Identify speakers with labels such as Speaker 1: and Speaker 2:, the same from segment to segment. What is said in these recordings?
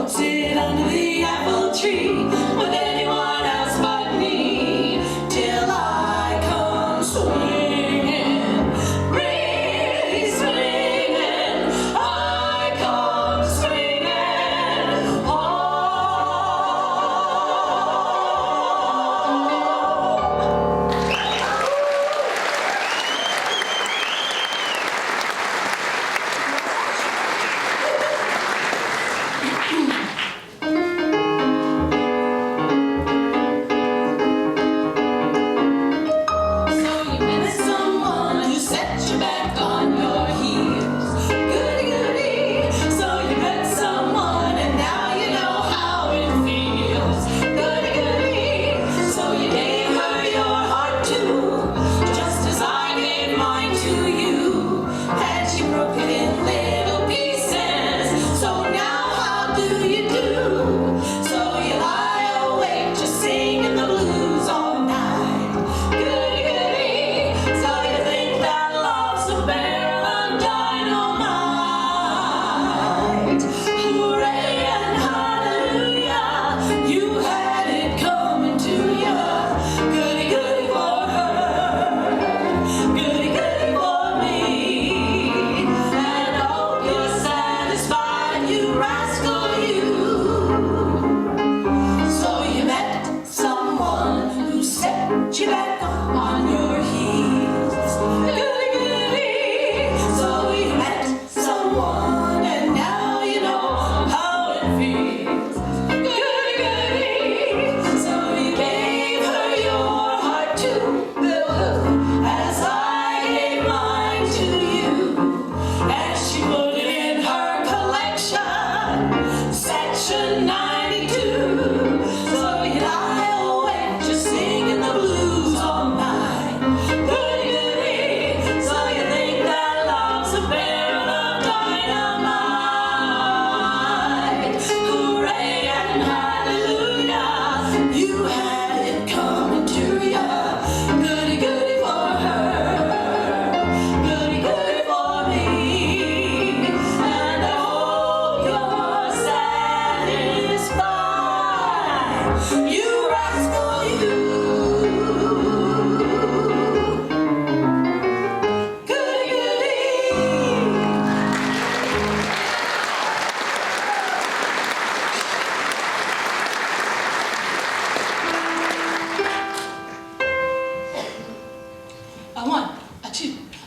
Speaker 1: Don't sit under the apple tree with anyone else but me till I come swinging, really swinging. I come swinging.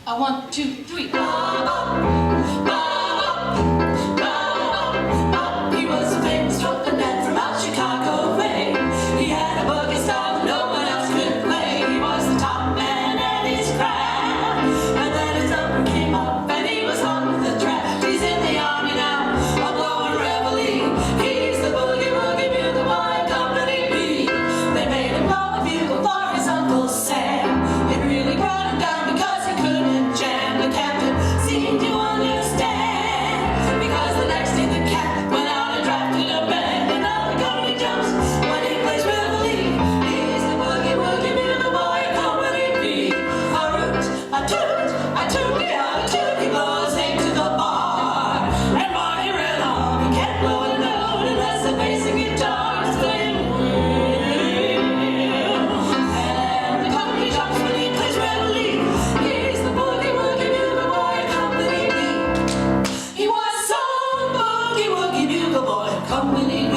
Speaker 2: A 1, 2, 3.
Speaker 1: He was a famous trumpet man from out Chicago way. He had a boogie style that no one else could play. He was the top man at his craft. And then his number came up and he was on with the draft. He's in the army now, a blowing reveille. He's the boogie woogie bugle boy, Company B. They made him blow a bugle for his Uncle Sam. It really brought him down because he couldn't jam. The captain seemed to understand, because the next day the cat went out and drafted a band. And now the company jumps when he plays reveille. He's the boogie woogie bugle boy, Company B. A root, a toot, a tootie, a toot. He blows eight to the bar, and Marty ran on. He can't blow a note unless the bass and guitar is playing well. And the company jumps when he plays reveille. He's the boogie woogie bugle boy, Company B. He was some boogie woogie bugle boy, Company B.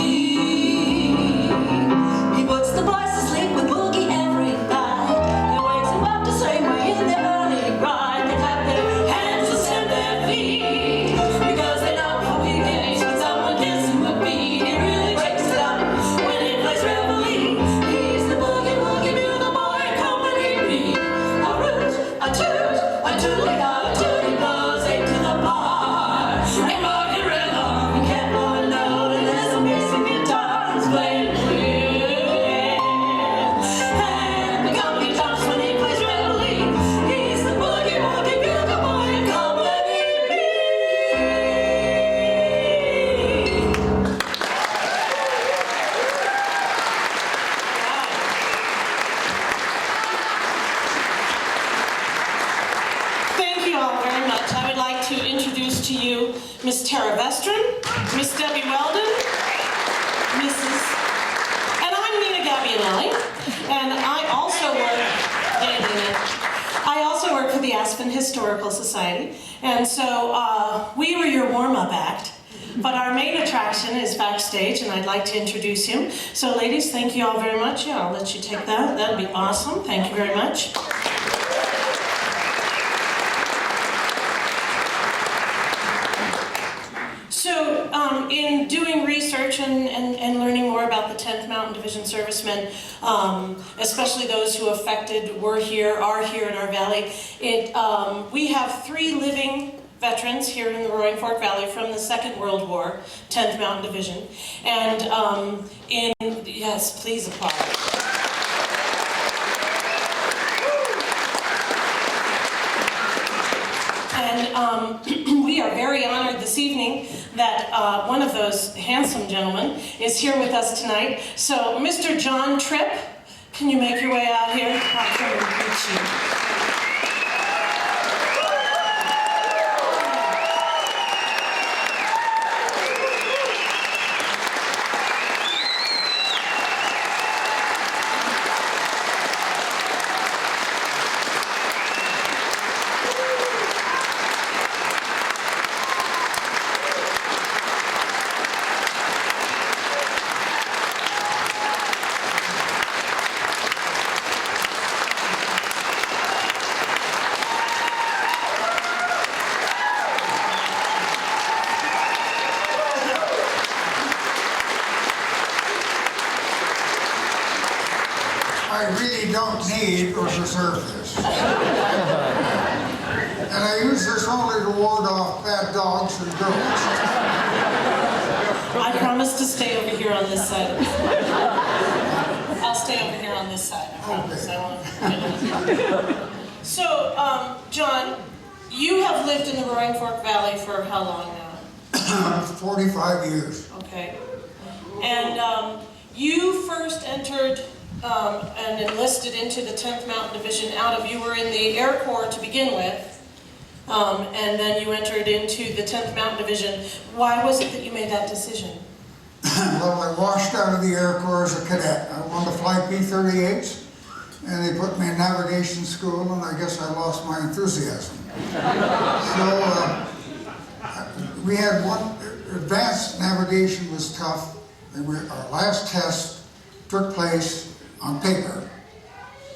Speaker 1: He puts the boys to sleep with boogie every night. He wakes them up the same way in the early ride. They clap their hands and stamp their feet, because they know how he gets when someone gives him a beat. He really breaks it up when he plays reveille. He's the boogie woogie bugle boy, Company B. A root, a toot, a tootly, a toot. He blows eight to the bar, and Marty ran on. He can't blow a note unless the bass and guitar is playing well. And the company jumps when he plays reveille. He's the boogie woogie bugle boy, Company B.
Speaker 2: Thank you all very much. I would like to introduce to you Miss Tara Vestron, Miss Debbie Weldon, Mrs. And I'm Nina Gabbianelli, and I also work for the Aspen Historical Society, and so we were your warm-up act, but our main attraction is backstage, and I'd like to introduce him. So ladies, thank you all very much. Yeah, I'll let you take that. That'd be awesome. Thank you very much. So in doing research and learning more about the 10th Mountain Division servicemen, especially those who are here in our valley, we have 3 living veterans here in the Roaring Fork Valley from the Second World War, 10th Mountain Division. And yes, please applaud. And we are very honored this evening that one of those handsome gentlemen is here with us tonight. So, Mr. John Tripp, can you make your way out here? I'll come and greet you.
Speaker 3: I really don't need or deserve this. And I use this only to ward off bad dogs and girls.
Speaker 2: I promise to stay over here on this side. I'll stay over here on this side. I promise.
Speaker 3: Okay.
Speaker 2: So, John, you have lived in the Roaring Fork Valley for how long now?
Speaker 3: 45 years.
Speaker 2: Okay. And you first entered and enlisted into the 10th Mountain Division you were in the Air Corps to begin with, and then you entered into the 10th Mountain Division. Why was it that you made that decision?
Speaker 3: Well, I washed out of the Air Corps as a cadet. I wanted to fly P-38s, and they put me in navigation school, and I guess I lost my enthusiasm. So we had advanced navigation was tough, and our last test took place on paper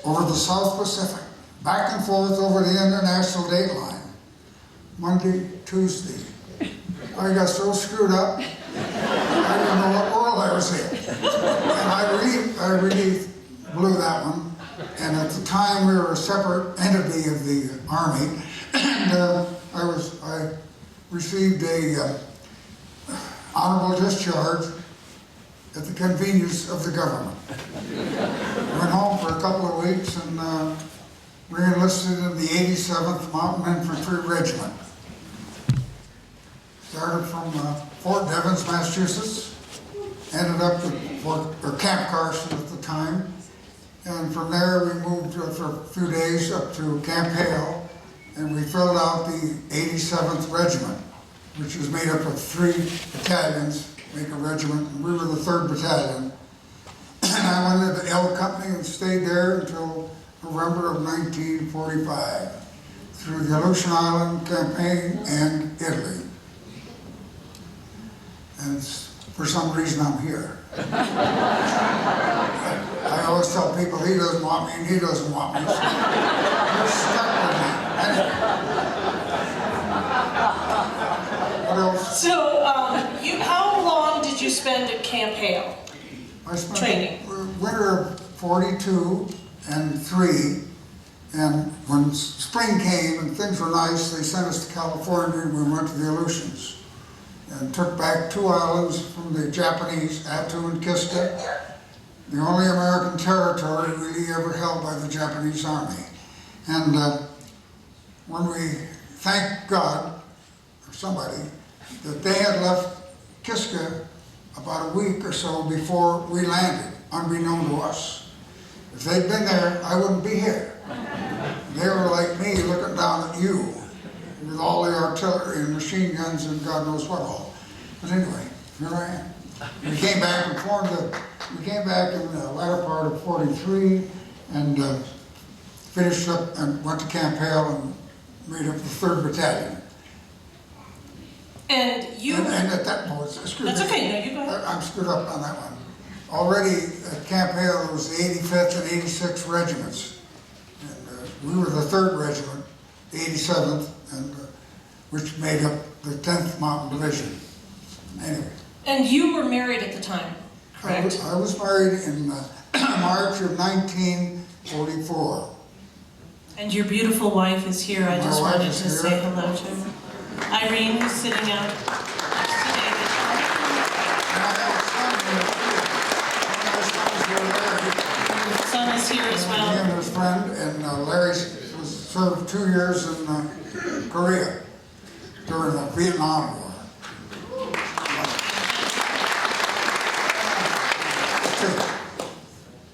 Speaker 3: over the South Pacific, back and forth over the international date line, Monday, Tuesday. I got so screwed up, I didn't know what world I was in. And I really blew that one. And at the time, we were a separate entity of the Army, and I received a honorable discharge at the convenience of the government. Went home for a couple of weeks and re-enlisted in the 87th Mountain Infantry Regiment. Started from Fort Devens, Massachusetts, ended up at Camp Carson at the time, and from there we moved for a few days up to Camp Hale, and we filled out the 87th Regiment, which was made up of 3 battalions, make a regiment, and we were the 3rd Battalion. And I went into L Company and stayed there until November of 1945, through the Aleutian Island campaign and Italy. And for some reason I'm here. I always tell people he doesn't want me and he doesn't want me, so you're stuck with me. What else?
Speaker 2: So, how long did you spend at Camp Hale?
Speaker 3: I spent
Speaker 2: Training.
Speaker 3: the winter of 42 and 3, and when spring came and things were nice, they sent us to California, and we went to the Aleutians and took back 2 islands from the Japanese, Attu and Kiska, the only American territory really ever held by the Japanese Army. And when we thanked God, or somebody, that they had left Kiska about a week or so before we landed, unbeknown to us. If they'd been there, I wouldn't be here. They were like me looking down at you with all the artillery and machine guns and God knows what all. But anyway, here I am. We came back and we came back in the latter part of 43 and finished up and went to Camp Hale and made up the 3rd Battalion.
Speaker 2: And you...
Speaker 3: And at that point,
Speaker 2: That's okay, no, you go ahead.
Speaker 3: I'm screwed up on that one. Already at Camp Hale, there was the 85th and 86th regiments. And we were the 3rd regiment, the 87th, and which made up the 10th Mountain Division. Anyway.
Speaker 2: And you were married at the time, correct?
Speaker 3: I was married in March of 1944.
Speaker 2: And your beautiful wife is here. I just wanted to say hello to her. Irene, who's sitting out next to David.
Speaker 3: And I have a son here.
Speaker 2: Son is here as
Speaker 3: He
Speaker 2: well.
Speaker 3: and his friend, and Larry was served 2 years in Korea during the Vietnam War.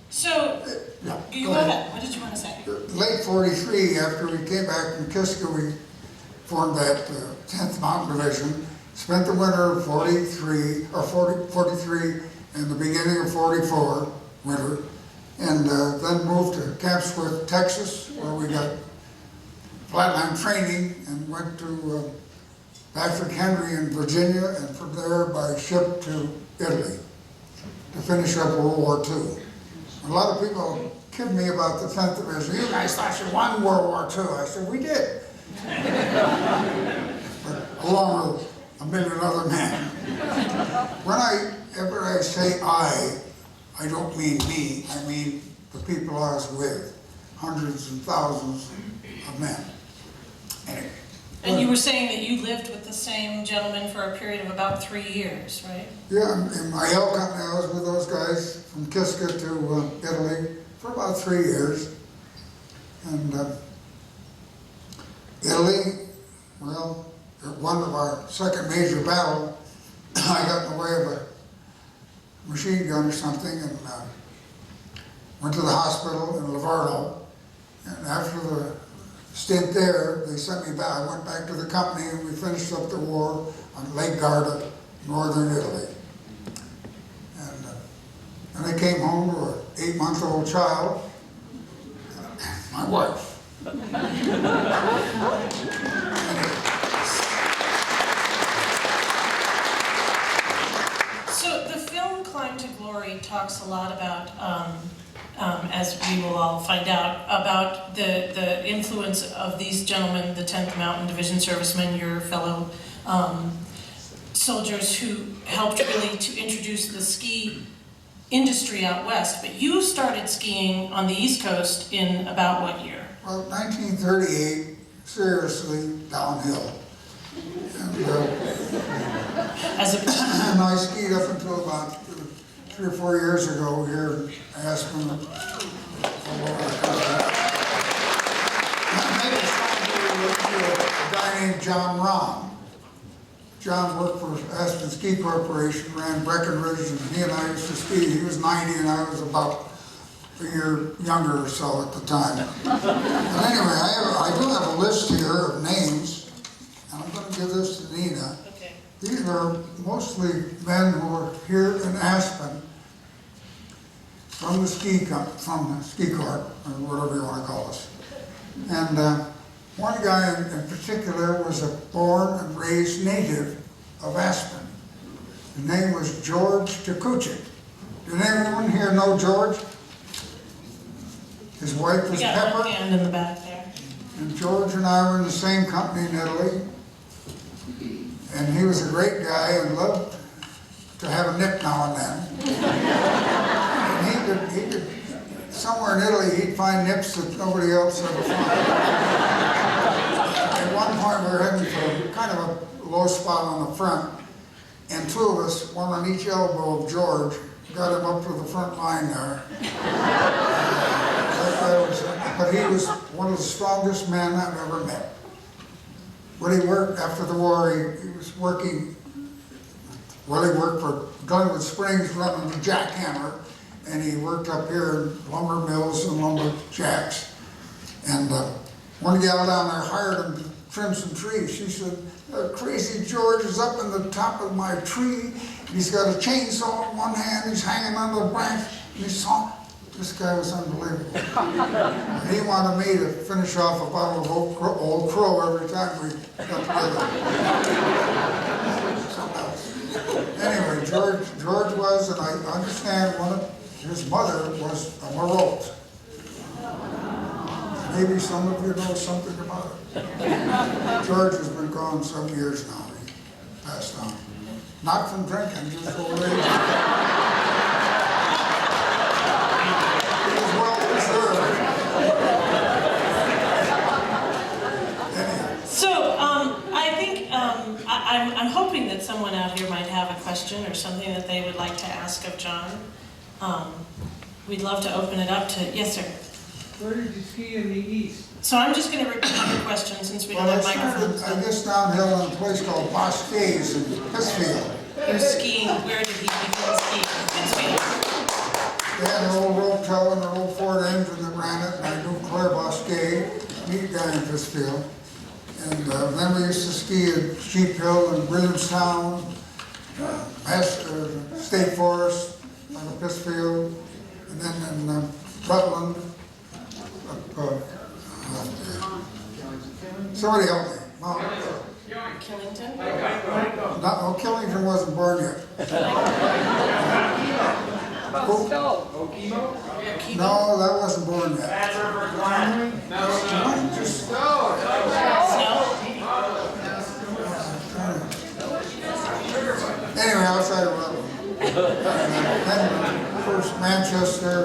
Speaker 2: So,
Speaker 3: Yeah,
Speaker 2: you go ahead. What did you want to say?
Speaker 3: Late 43, after we came back from Kiska, we formed that 10th Mountain Division, spent the winter of 43 and the beginning of 44 winter, and then moved to Camp Swift, Texas, where we got flatline training and went to Patrick Henry in Virginia, and from there by ship to Italy to finish up World War II. A lot of people kid me about the 10th Division. You guys thought you won World War II. I said, we did. But along with a million other men. Whenever I say I don't mean me. I mean the people I was with. Hundreds and thousands of men. Anyway.
Speaker 2: And you were saying that you lived with the same gentleman for a period of about 3 years, right?
Speaker 3: Yeah, in my L company, I was with those guys from Kiska to Italy for about 3 years. And Italy, well, at one of our second major battle, I got in the way of a machine gun or something and went to the hospital in Livorno. And after the stint there, they sent me back. I went back to the company and we finished up the war on Lake Garda, northern Italy. And I came home to an 8-month-old child, my wife.
Speaker 2: So the film Climb to Glory talks a lot about, as we will all find out, about the influence of these gentlemen, the 10th Mountain Division servicemen, your fellow soldiers who helped really to introduce the ski industry out west. But you started skiing on the East Coast in about what year?
Speaker 3: Well, 1938, seriously downhill. And, and I skied up until about 3 or 4 years ago here in Aspen. I made a song to a guy named John Rahm. John worked for Aspen Ski Corporation, ran Breckenridge, and he and I used to ski. He was 90 and I was about a year younger or so at the time. But anyway, I do have a list here of names, and I'm going to give this to Nina.
Speaker 2: Okay.
Speaker 3: These are mostly men who are here in Aspen from the ski court, or whatever you want to call us. And one guy in particular was a born and raised native of Aspen. His name was George Takuchik. Did anyone here know George? His wife was
Speaker 2: We got
Speaker 3: Pepper.
Speaker 2: one hand in the back there.
Speaker 3: And George and I were in the same company in Italy. And he was a great guy and loved to have a nip now and then. And he could, somewhere in Italy, he'd find nips that nobody else ever found. At one point, we were heading for kind of a low spot on the front, and 2 of us, one on each elbow of George, got him up to the front line there. But he was one of the strongest men I've ever met. When he worked after the war, he was working, well, he worked for Glenwood Springs running the jackhammer, and he worked up here in lumber mills and lumber jacks. And one gal down there hired him to trim some trees. She said, crazy George is up in the top of my tree, He's got a chainsaw in one hand, he's hanging on the branch, and he's sawing. This guy was unbelievable. He wanted me to finish off a bottle of Old Crow every time we got together. Anyway, George was, and I understand his mother was a Marotte. Maybe some of you know something about it. George has been gone some years now. He passed on. Not from drinking, just old age. He was well preserved. Anyhow.
Speaker 2: So, I think, I'm hoping that someone out here might have a question or something that they would like to ask of John. We'd love to open it up to, yes, sir.
Speaker 4: Where did you ski in the east?
Speaker 2: So I'm just going to repeat your question since we don't
Speaker 3: Well,
Speaker 2: have
Speaker 3: I started,
Speaker 2: microphones.
Speaker 3: I guess, downhill in a place called Bosques in Pittsfield.
Speaker 2: He was skiing, where did he begin skiing? Pittsfield.
Speaker 3: They had an old rope tow and an old Ford engine that ran it, and I knew Claire Bosque, neat guy in Pittsfield. And then we used to ski at Sheep Hill and Williamstown, State Forest, out of Pittsfield, and then in Rutland. Somebody help me.
Speaker 2: Killington?
Speaker 3: No, Killington wasn't born yet. No, that wasn't born yet. Anyway, outside of Rutland. Then first Manchester.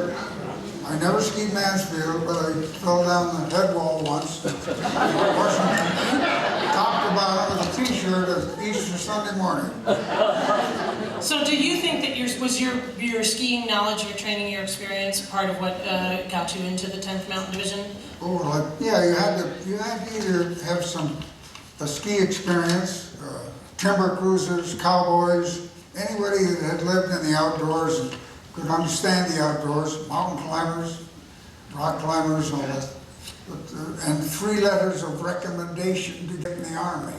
Speaker 3: I never skied Mansfield, but I fell down the head wall once. Washington, top to bottom with a t-shirt of Easter Sunday morning.
Speaker 2: So do you think that was your skiing knowledge, your training, your experience part of what got you into the 10th Mountain Division?
Speaker 3: Oh, yeah, you had to either have a ski experience, timber cruisers, cowboys, anybody that had lived in the outdoors and could understand the outdoors, mountain climbers, rock climbers, all that. And 3 letters of recommendation to get in the Army.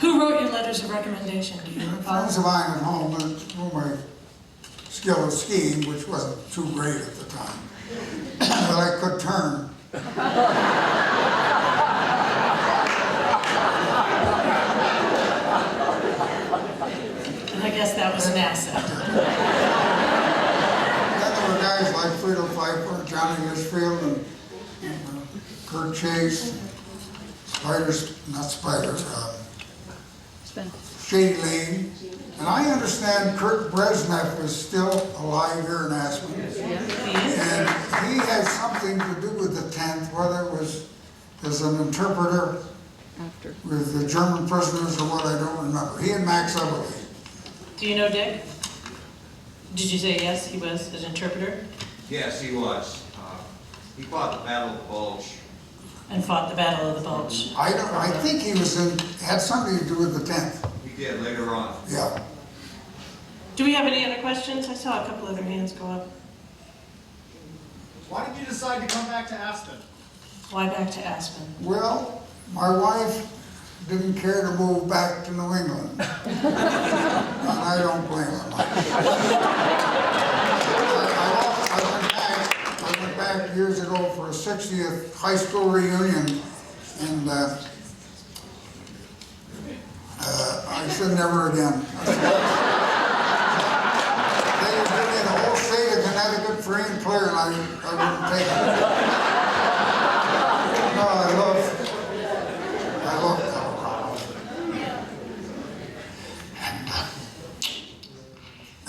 Speaker 2: Who wrote your letters of recommendation? Do you recall?
Speaker 3: Friends of mine at home that knew my skill of skiing, which wasn't too great at the time, but I could turn.
Speaker 2: And I guess that was an asset.
Speaker 3: Then there were guys like Friedel Pfeiffer, Johnny Litchfield, and Kurt Chase, Shady Lane. And I understand Kurt Brezhnev is still alive here in Aspen. And he had something to do with the 10th, whether it was as an interpreter with the German prisoners or what, I don't remember. He and Max Everly.
Speaker 2: Do you know Dick? Did you say yes, he was an interpreter?
Speaker 5: Yes, he was. He fought the Battle of the Bulge.
Speaker 2: And fought the Battle of the Bulge.
Speaker 3: I think he had something to do with the 10th.
Speaker 5: He did later on.
Speaker 3: Yeah.
Speaker 2: Do we have any other questions? I saw a couple other hands go up.
Speaker 6: Why did you decide to come back to Aspen?
Speaker 2: Why back to Aspen?
Speaker 3: Well, my wife didn't care to move back to New England. And I don't blame her much. I went back years ago for a 60th high school reunion, and I said never again. They would give me the whole state of Connecticut free and clear, and I wouldn't take it. No, I love Colorado. And,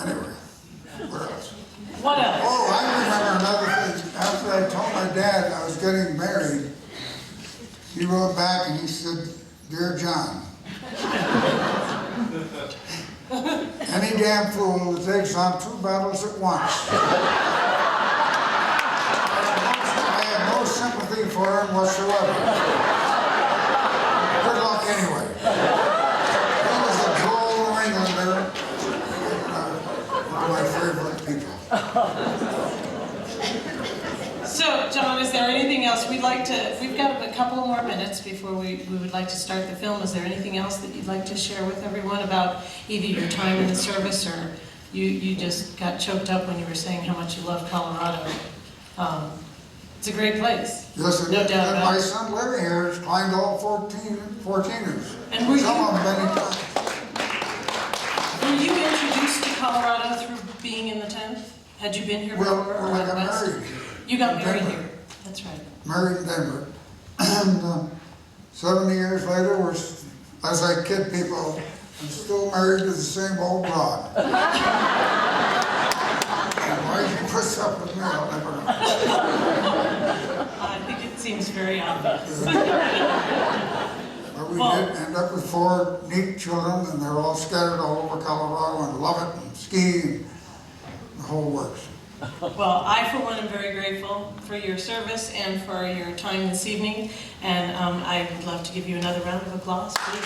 Speaker 3: anyway, what else?
Speaker 2: What else?
Speaker 3: Oh, I remember another thing. After I told my dad I was getting married, he wrote back and he said, "Dear John, any damn fool that takes on 2 battles at once." I have no sympathy for him whatsoever. Good luck anyway. He was a droll New Englander, one of my favorite people.
Speaker 2: So, John, is there anything else else we'd like to, we've got a couple more minutes before we would like to start the film. Is there anything else that you'd like to share with everyone about either your time in the service or you just got choked up when you were saying how much you love Colorado? It's a great place.
Speaker 3: Yes,
Speaker 2: No doubt
Speaker 3: and
Speaker 2: about
Speaker 3: my
Speaker 2: it.
Speaker 3: son living here has climbed all 14ers.
Speaker 2: And were
Speaker 3: Some
Speaker 2: you-
Speaker 3: of them many times.
Speaker 2: Were you introduced to Colorado through being in the 10th? Had you been here
Speaker 3: Well,
Speaker 2: before or
Speaker 3: when I
Speaker 2: out
Speaker 3: got
Speaker 2: west?
Speaker 3: married here.
Speaker 2: You got
Speaker 3: in
Speaker 2: married
Speaker 3: Denver.
Speaker 2: here. That's right.
Speaker 3: Married in Denver. And 70 years later, as I kid people, I'm still married to the same old broad. And why she puts up with me, I'll never know.
Speaker 2: I think it seems very obvious.
Speaker 3: But we
Speaker 2: Well-
Speaker 3: did end up with 4 neat children, and they're all scattered all over Colorado and love it and ski and the whole works.
Speaker 2: Well, I, for one, am very grateful for your service and for your time this evening, and I would love to give you another round of applause, please.